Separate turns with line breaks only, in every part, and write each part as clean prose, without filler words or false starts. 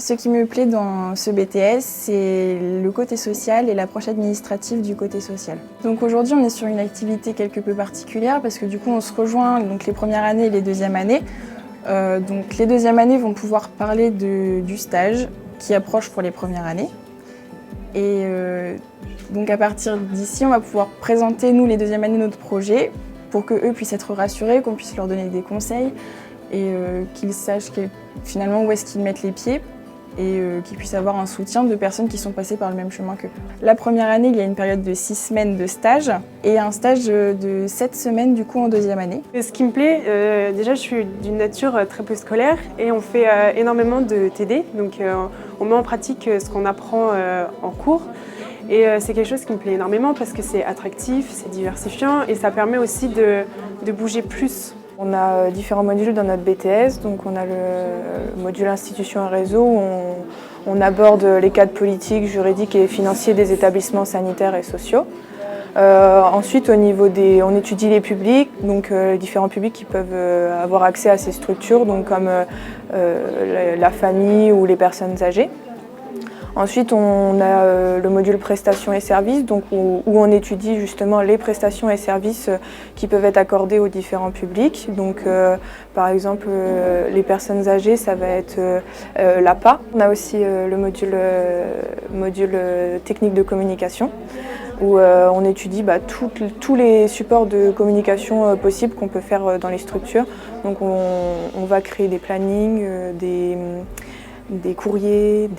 Ce qui me plaît dans ce BTS, c'est le côté social et l'approche administrative du côté social. Donc aujourd'hui, on est sur une activité quelque peu particulière parce que du coup, on se rejoint donc les premières années et les deuxièmes années. Donc les deuxièmes années vont pouvoir parler du stage qui approche pour les premières années. Et donc à partir d'ici, on va pouvoir présenter, nous, les deuxièmes années, notre projet pour qu'eux puissent être rassurés, qu'on puisse leur donner des conseils et qu'ils sachent finalement où est-ce qu'ils mettent les pieds et qu'ils puissent avoir un soutien de personnes qui sont passées par le même chemin qu'eux. La première année, il y a une période de 6 semaines de stage et un stage de 7 semaines du coup en deuxième année.
Ce qui me plaît, déjà je suis d'une nature très peu scolaire et on fait énormément de TD, donc on met en pratique ce qu'on apprend en cours. Et c'est quelque chose qui me plaît énormément parce que c'est attractif, c'est diversifiant et ça permet aussi de bouger plus.
On a différents modules dans notre BTS, donc on a le module institutions et réseaux où on aborde les cadres politiques, juridiques et financiers des établissements sanitaires et sociaux. Ensuite, on étudie les publics, donc les différents publics qui peuvent avoir accès à ces structures, donc comme la famille ou les personnes âgées. Ensuite, on a le module prestations et services, donc où on étudie justement les prestations et services qui peuvent être accordés aux différents publics. Donc, par exemple, les personnes âgées, ça va être l'APA. On a aussi le module technique de communication, où on étudie tous les supports de communication possibles qu'on peut faire dans les structures. Donc, on va créer des plannings, des courriers,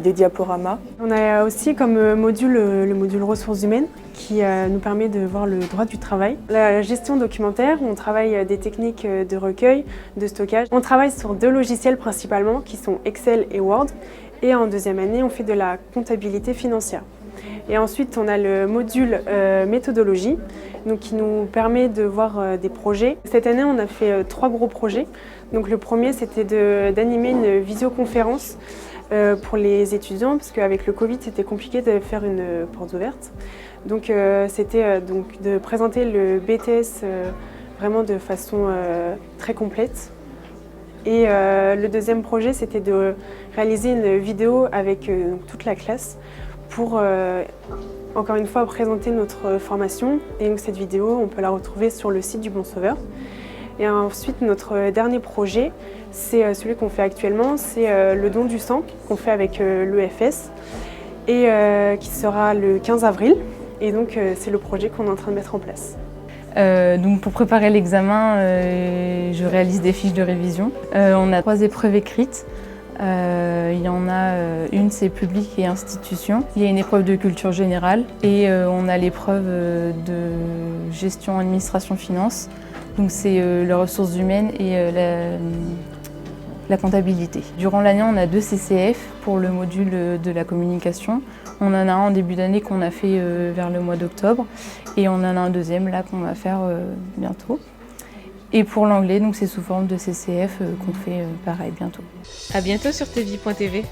des diaporamas.
On a aussi comme module le module ressources humaines qui nous permet de voir le droit du travail. La gestion documentaire, on travaille des techniques de recueil, de stockage. On travaille sur 2 logiciels principalement qui sont Excel et Word. Et en deuxième année, on fait de la comptabilité financière. Et ensuite, on a le module méthodologie, donc qui nous permet de voir des projets. Cette année, on a fait 3 gros projets. Donc le premier, c'était d'animer une visioconférence pour les étudiants, parce qu'avec le Covid, c'était compliqué de faire une porte ouverte. Donc c'était de présenter le BTS vraiment de façon très complète. Et le deuxième projet, c'était de réaliser une vidéo avec toute la classe pour, encore une fois, présenter notre formation. Et donc cette vidéo, on peut la retrouver sur le site du Bon Sauveur. Et ensuite, notre dernier projet, c'est celui qu'on fait actuellement, c'est le don du sang qu'on fait avec l'EFS et qui sera le 15 avril. Et donc, c'est le projet qu'on est en train de mettre en place.
Donc pour préparer l'examen, je réalise des fiches de révision. On a 3 épreuves écrites. Il y en a une, c'est public et institution. Il y a une épreuve de culture générale et on a l'épreuve de gestion, administration, finance. Donc c'est les ressources humaines et la comptabilité. Durant l'année, on a 2 CCF pour le module de la communication. On en a un en début d'année qu'on a fait vers le mois d'octobre et on en a un deuxième là qu'on va faire bientôt. Et pour l'anglais, donc c'est sous forme de CCF qu'on fait pareil bientôt.
À bientôt sur tvie.tv.